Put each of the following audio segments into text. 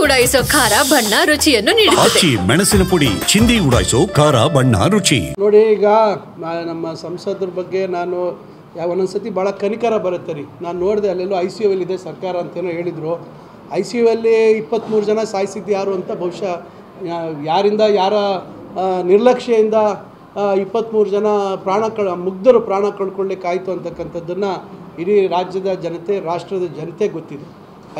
ಉಡಾಯಿಸೋ ಖಾರ ಬಣ್ಣ ರುಚಿಯನ್ನು ನೀಡುತ್ತದೆ. ಮೆಣಸಿನ ಪುಡಿ ಚಿಂದಿ ಉಡಾಯಿಸೋ ಖಾರ ಬಣ್ಣ ರುಚಿ. ನೋಡಿ, ಈಗ ನಮ್ಮ ಸಂಸದರ ಬಗ್ಗೆ ನಾನು ಒಂದೊಂದ್ಸತಿ ಭಾಳ ಕನಿಕರ ಬರುತ್ತೆ ರೀ. ನಾನು ನೋಡಿದೆ, ಅಲ್ಲೆಲ್ಲೋ ICU ಇದೆ ಸರ್ಕಾರ ಅಂತೇನೋ ಹೇಳಿದರು. ICU 23 ಜನ ಸಾಯಿಸಿದ್ದು ಯಾರು ಅಂತ ಬಹುಶಃ ಯಾರ ನಿರ್ಲಕ್ಷ್ಯದಿಂದ 23 ಜನ ಮುಗ್ಧರು ಪ್ರಾಣ ಕಳ್ಕೊಳ್ಳಿಕ್ಕಾಯಿತು ಅಂತಕ್ಕಂಥದ್ದನ್ನು ಇಡೀ ರಾಜ್ಯದ ಜನತೆ, ರಾಷ್ಟ್ರದ ಜನತೆ ಗೊತ್ತಿದೆ.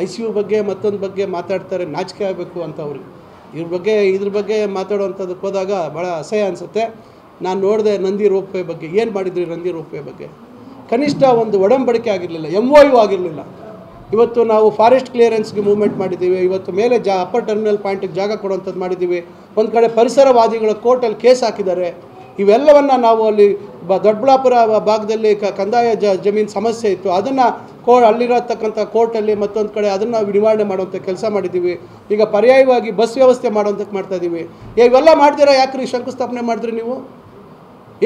ICU ಬಗ್ಗೆ ಮತ್ತೊಂದು ಬಗ್ಗೆ ಮಾತಾಡ್ತಾರೆ, ನಾಚಿಕೆ ಆಗಬೇಕು ಅಂತ ಅವ್ರಿಗೆ. ಇದ್ರ ಬಗ್ಗೆ ಮಾತಾಡುವಂಥದ್ದಕ್ಕೆ ಹೋದಾಗ ಭಾಳ ಅಸಹ್ಯ ಅನಿಸುತ್ತೆ. ನಾನು ನೋಡಿದೆ ನಂದಿ ರೋಪ್ವೇ ಬಗ್ಗೆ ಏನು ಮಾಡಿದ್ರಿ. ನಂದಿ ರೋಪ್ವೇ ಬಗ್ಗೆ ಕನಿಷ್ಠ ಒಂದು ಒಡಂಬಡಿಕೆ ಆಗಿರಲಿಲ್ಲ, MOU ಆಗಿರಲಿಲ್ಲ. ಇವತ್ತು ನಾವು ಫಾರೆಸ್ಟ್ ಕ್ಲಿಯರೆನ್ಸ್ಗೆ ಮೂವ್ಮೆಂಟ್ ಮಾಡಿದ್ದೀವಿ. ಇವತ್ತು ಮೇಲೆ ಅಪ್ಪರ್ ಟರ್ಮಿನಲ್ ಪಾಯಿಂಟಿಗೆ ಜಾಗ ಕೊಡುವಂಥದ್ದು ಮಾಡಿದ್ದೀವಿ. ಒಂದು ಕಡೆ ಪರಿಸರವಾದಿಗಳ ಕೋರ್ಟಲ್ಲಿ ಕೇಸ್ ಹಾಕಿದ್ದಾರೆ. ಇವೆಲ್ಲವನ್ನು ನಾವು ಅಲ್ಲಿ ದೊಡ್ಡಬಳ್ಳಾಪುರ ಭಾಗದಲ್ಲಿ ಕಂದಾಯ ಜಮೀನು ಸಮಸ್ಯೆ ಇತ್ತು, ಅದನ್ನು ಅಲ್ಲಿರತಕ್ಕಂಥ ಕೋರ್ಟಲ್ಲಿ ಮತ್ತೊಂದು ಕಡೆ ಅದನ್ನು ನಿವಾರಣೆ ಮಾಡುವಂಥ ಕೆಲಸ ಮಾಡಿದ್ದೀವಿ. ಈಗ ಪರ್ಯಾಯವಾಗಿ ಬಸ್ ವ್ಯವಸ್ಥೆ ಮಾಡುವಂಥಕ್ಕೆ ಮಾಡ್ತಾಯಿದ್ದೀವಿ. ಇವೆಲ್ಲ ಮಾಡ್ದಿರಾ ಯಾಕ್ರಿ ಶಂಕುಸ್ಥಾಪನೆ ಮಾಡಿದ್ರಿ ನೀವು?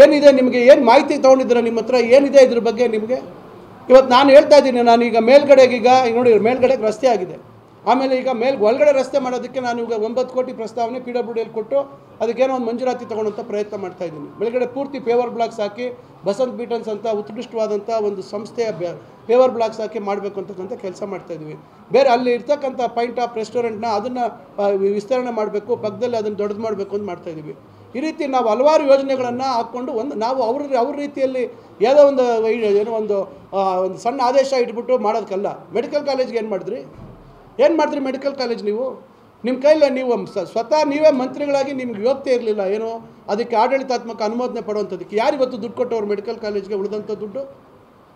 ಏನಿದೆ ನಿಮಗೆ? ಏನು ಮಾಹಿತಿ ತೊಗೊಂಡಿದ್ದೀರಾ? ನಿಮ್ಮ ಹತ್ರ ಏನಿದೆ ಇದ್ರ ಬಗ್ಗೆ ನಿಮಗೆ? ಇವತ್ತು ನಾನು ಹೇಳ್ತಾ ಇದ್ದೀನಿ, ನಾನೀಗ ಮೇಲ್ಗಡೆಗೆ ನೋಡಿ ಮೇಲ್ಗಡೆಗೆ ರಸ್ತೆ ಆಗಿದೆ. ಆಮೇಲೆ ಈಗ ಒಳಗಡೆ ರಸ್ತೆ ಮಾಡೋದಕ್ಕೆ ನಾನು ಈಗ 9 ಕೋಟಿ ಪ್ರಸ್ತಾವನೆ PWDಯಲ್ಲಿ ಕೊಟ್ಟು ಅದಕ್ಕೇನೋ ಒಂದು ಮಂಜೂರಾತಿ ತೊಗೊಳ್ಳೋಂಥ ಪ್ರಯತ್ನ ಮಾಡ್ತಾಯಿದ್ದೀನಿ. ಬೆಳಗಡೆ ಪೂರ್ತಿ ಪೇವರ್ ಬ್ಲಾಕ್ಸ್ ಹಾಕಿ ಬಸಂತ್ ಬೀಟನ್ಸ್ ಅಂತ ಉತ್ಕೃಷ್ಟವಾದಂಥ ಒಂದು ಸಂಸ್ಥೆಯ ಪೇವರ್ ಬ್ಲಾಕ್ಸ್ ಹಾಕಿ ಮಾಡಬೇಕು ಅಂತಕ್ಕಂಥ ಕೆಲಸ ಮಾಡ್ತಾಯಿದ್ವಿ. ಬೇರೆ ಅಲ್ಲಿ ಇರ್ತಕ್ಕಂಥ ಪಾಯಿಂಟ್ ಆಫ್ ರೆಸ್ಟೋರೆಂಟ್ನ ಅದನ್ನು ವಿಸ್ತರಣೆ ಮಾಡಬೇಕು, ಪಕ್ಕದಲ್ಲಿ ಅದನ್ನು ದೊಡ್ಡದು ಮಾಡಬೇಕು ಅಂತ ಮಾಡ್ತಾಯಿದ್ವಿ. ಈ ರೀತಿ ನಾವು ಹಲವಾರು ಯೋಜನೆಗಳನ್ನು ಹಾಕ್ಕೊಂಡು ನಾವು ಅವ್ರ ರೀತಿಯಲ್ಲಿ ಯಾವುದೋ ಒಂದು ಸಣ್ಣ ಆದೇಶ ಇಟ್ಬಿಟ್ಟು ಮಾಡೋದಕ್ಕಲ್ಲ. ಮೆಡಿಕಲ್ ಕಾಲೇಜ್ಗೆ ಏನು ಮಾಡಿದ್ರಿ ಮೆಡಿಕಲ್ ಕಾಲೇಜ್ ನೀವು? ನಿಮ್ಮ ಕೈಲಿ ನೀವು ಸ್ವತಃ ನೀವೇ ಮಂತ್ರಿಗಳಾಗಿ ನಿಮ್ಗೆ ಯೋಗ್ಯತೆ ಇರಲಿಲ್ಲ ಏನೋ, ಅದಕ್ಕೆ ಆಡಳಿತಾತ್ಮಕ ಅನುಮೋದನೆ ಪಡುವಂಥದ್ದಕ್ಕೆ ಯಾರು ಇವತ್ತು ದುಡ್ಡು ಕೊಟ್ಟವ್ರು ಮೆಡಿಕಲ್ ಕಾಲೇಜ್ಗೆ? ಉಳಿದಂಥ ದುಡ್ಡು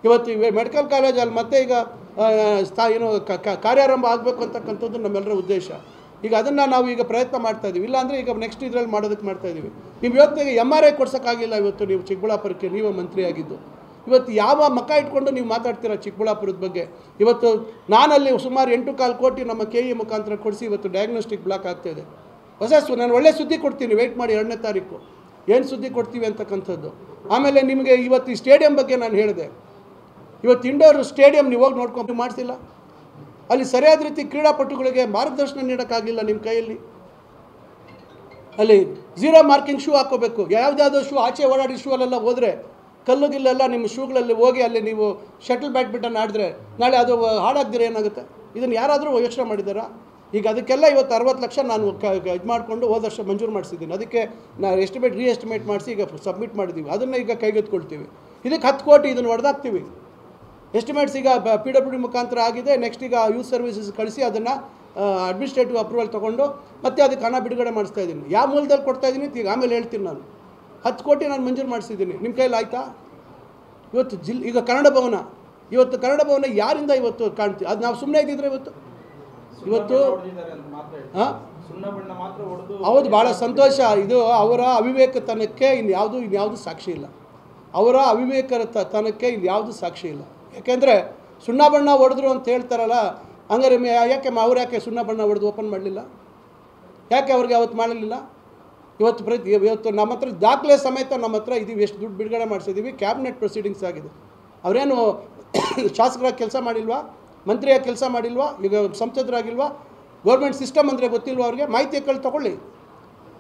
ಇವತ್ತು ಮೆಡಿಕಲ್ ಕಾಲೇಜಲ್ಲಿ ಮತ್ತೆ ಈಗ ಕಾರ್ಯಾರಂಭ ಆಗಬೇಕು ಅಂತಕ್ಕಂಥದ್ದು ನಮ್ಮೆಲ್ಲರ ಉದ್ದೇಶ. ಈಗ ಅದನ್ನು ನಾವು ಈಗ ಪ್ರಯತ್ನ ಮಾಡ್ತಾಯಿದ್ದೀವಿ. ಇಲ್ಲಾಂದರೆ ಈಗ ನೆಕ್ಸ್ಟ್ ಇದರಲ್ಲಿ ಮಾಡೋದಕ್ಕೆ ಮಾಡ್ತಾಯಿದ್ದೀವಿ. ನಿಮ್ಮ ಯೋಗ್ಯತೆಗೆ MRI ಕೊಡ್ಸೋಕ್ಕಾಗಿಲ್ಲ ಇವತ್ತು ನೀವು ಚಿಕ್ಕಬಳ್ಳಾಪುರಕ್ಕೆ ನೀವೇ ಮಂತ್ರಿ ಆಗಿದ್ದು. ಇವತ್ತು ಯಾವ ಮಕ್ಕ ಇಟ್ಕೊಂಡು ನೀವು ಮಾತಾಡ್ತೀರಾ ಚಿಕ್ಕಬಳ್ಳಾಪುರದ ಬಗ್ಗೆ? ಇವತ್ತು ನಾನಲ್ಲಿ ಸುಮಾರು 8.25 ಕೋಟಿ ನಮ್ಮ KE ಮುಖಾಂತರ ಕೊಡಿಸಿ ಇವತ್ತು ಡಯಾಗ್ನೋಸ್ಟಿಕ್ ಬ್ಲಾಕ್ ಆಗ್ತಾಯಿದೆ. ನಾನು ಒಳ್ಳೆ ಸುದ್ದಿ ಕೊಡ್ತೀನಿ, ವೆಯ್ಟ್ ಮಾಡಿ 2ನೇ ತಾರೀಕು ಏನು ಸುದ್ದಿ ಕೊಡ್ತೀವಿ ಅಂತಕ್ಕಂಥದ್ದು. ಆಮೇಲೆ ನಿಮಗೆ ಇವತ್ತು ಈ ಸ್ಟೇಡಿಯಂ ಬಗ್ಗೆ ನಾನು ಹೇಳಿದೆ. ಇವತ್ತು ಇಂಡೋರ್ ಸ್ಟೇಡಿಯಂ ನೀವು ಹೋಗಿ ನೋಡ್ಕೊಂಡು ಮಾಡಿಸಿಲ್ಲ. ಅಲ್ಲಿ ಸರಿಯಾದ ರೀತಿ ಕ್ರೀಡಾಪಟುಗಳಿಗೆ ಮಾರ್ಗದರ್ಶನ ನೀಡೋಕ್ಕಾಗಲಿಲ್ಲ ನಿಮ್ಮ ಕೈಯಲ್ಲಿ. ಅಲ್ಲಿ 0 ಮಾರ್ಕಿಂಗ್ ಶೂ ಹಾಕೋಬೇಕು. ಯಾವುದ್ಯಾವುದೋ ಶೂ ಆಚೆ ಓಡಾಡಿ ಶೂ ಅಲ್ಲೆಲ್ಲ ಹೋದರೆ ಕಲ್ಲುಗಿಲ್ಲೆಲ್ಲ ನಿಮ್ಮ ಶೂಗಳಲ್ಲಿ ಹೋಗಿ ಅಲ್ಲಿ ನೀವು ಶಟಲ್ ಬ್ಯಾಡ್ಮಿಂಟನ್ ಆಡಿದ್ರೆ ನಾಳೆ ಅದು ಹಾಳಾಗ್ದಿರ ಏನಾಗುತ್ತೆ? ಇದನ್ನು ಯಾರಾದರೂ ಯೋಚನೆ ಮಾಡಿದ್ದಾರಾ? ಈಗ ಅದಕ್ಕೆಲ್ಲ ಇವತ್ತು 60 ಲಕ್ಷ ನಾನು ಇದು ಮಾಡಿಕೊಂಡು ಹೋದ ವರ್ಷ ಮಂಜೂರು ಮಾಡಿಸಿದ್ದೀನಿ. ಅದಕ್ಕೆ ನಾನು ರೀಎಸ್ಟಿಮೇಟ್ ಮಾಡಿಸಿ ಈಗ ಸಬ್ಮಿಟ್ ಮಾಡಿದ್ದೀವಿ. ಅದನ್ನು ಈಗ ಕೈಗೆತ್ಕೊಳ್ತೀವಿ. ಇದಕ್ಕೆ 10 ಕೋಟಿ ಇದನ್ನು ಹೊಡೆದಾಕ್ತೀವಿ. ಎಸ್ಟಿಮೇಟ್ಸ್ ಈಗ PWD ಮುಖಾಂತರ ಆಗಿದೆ. ನೆಕ್ಸ್ಟ್ ಈಗ ಯೂತ್ ಸರ್ವಿಸಸ್ ಕಳಿಸಿ ಅದನ್ನು ಅಡ್ಮಿನಿಸ್ಟ್ರೇಟಿವ್ ಅಪ್ರೂವಲ್ ತೊಗೊಂಡು ಮತ್ತೆ ಅದಕ್ಕೆ ಹಣ ಬಿಡುಗಡೆ ಮಾಡಿಸ್ತಾ ಇದ್ದೀನಿ. ಯಾವ ಮೂಲದಲ್ಲಿ ಕೊಡ್ತಾ ಇದ್ದೀನಿ ಈಗ ಆಮೇಲೆ ಹೇಳ್ತೀನಿ. ನಾನು 10 ಕೋಟಿ ನಾನು ಮಂಜೂರು ಮಾಡಿಸಿದ್ದೀನಿ. ನಿಮ್ಮ ಕೈಯಲ್ಲಿ ಆಯಿತಾ? ಇವತ್ತು ಈಗ ಕನ್ನಡ ಭವನ ಯಾರಿಂದ ಇವತ್ತು ಕಾಣ್ತೀವಿ? ಅದು ನಾವು ಸುಮ್ಮನೆ ಇದ್ದಿದ್ರೆ ಇವತ್ತು ಹಾಂ ಹೌದು, ಭಾಳ ಸಂತೋಷ. ಇದು ಅವರ ಅವಿವೇಕತನಕ್ಕೆ ಇನ್ಯಾವುದು ಸಾಕ್ಷಿ ಇಲ್ಲ. ಅವರ ಅವಿವೇಕತನಕ್ಕೆ ಇನ್ಯಾವುದು ಸಾಕ್ಷಿ ಇಲ್ಲ. ಯಾಕೆಂದರೆ ಸುಣ್ಣ ಬಣ್ಣ ಹೊಡೆದ್ರು ಅಂತ ಹೇಳ್ತಾರಲ್ಲ, ಹಂಗಾರೆ ಅವ್ರು ಯಾಕೆ ಸುಣ್ಣ ಬಣ್ಣ ಹೊಡೆದು ಓಪನ್ ಮಾಡಲಿಲ್ಲ? ಯಾಕೆ ಅವ್ರಿಗೆ ಅವತ್ತು ಮಾಡಲಿಲ್ಲ? ಇವತ್ತು ನಮ್ಮ ಹತ್ರ ದಾಖಲೆ ಸಮೇತ ನಮ್ಮ ಹತ್ರ ಇದೀವಿ. ಎಷ್ಟು ದುಡ್ಡು ಬಿಡುಗಡೆ ಮಾಡಿಸಿದ್ದೀವಿ. ಕ್ಯಾಬಿನೆಟ್ ಪ್ರೊಸೀಡಿಂಗ್ಸ್ ಆಗಿದೆ. ಅವರೇನು ಶಾಸಕರಾಗಿ ಕೆಲಸ ಮಾಡಿಲ್ವಾ? ಮಂತ್ರಿಯಾಗಿ ಕೆಲಸ ಮಾಡಿಲ್ವಾ? ಈಗ ಸಂಸದರಾಗಿಲ್ವಾ? ಗೌರ್ಮೆಂಟ್ ಸಿಸ್ಟಮ್ ಅಂದರೆ ಗೊತ್ತಿಲ್ವ ಅವ್ರಿಗೆ? ಮಾಹಿತಿ ತೊಗೊಳ್ಳಿ,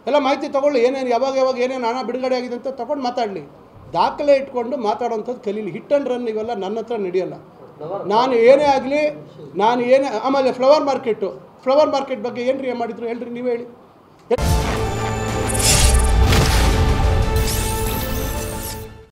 ಎಲ್ಲ ಮಾಹಿತಿ ತೊಗೊಳ್ಳಿ. ಏನೇನು ಯಾವಾಗ ಏನೇನು ಹಣ ಬಿಡುಗಡೆ ಆಗಿದೆ ಅಂತ ತೊಗೊಂಡು ಮಾತಾಡಲಿ. ದಾಖಲೆ ಇಟ್ಕೊಂಡು ಮಾತಾಡೋವಂಥದ್ದು ಕಲೀಲಿ. ಹಿಟ್ ಆ್ಯಂಡ್ ರನ್ ಇವೆಲ್ಲ ನನ್ನ ಹತ್ರ ನಡೆಯಲ್ಲ. ನಾನು ಏನೇ ಆಗಲಿ ಆಮೇಲೆ ಫ್ಲವರ್ ಮಾರ್ಕೆಟ್ ಬಗ್ಗೆ ಏನು ಮಾಡಿದ್ರು ಹೇಳ್ರಿ, ನೀವೇ ಹೇಳಿ.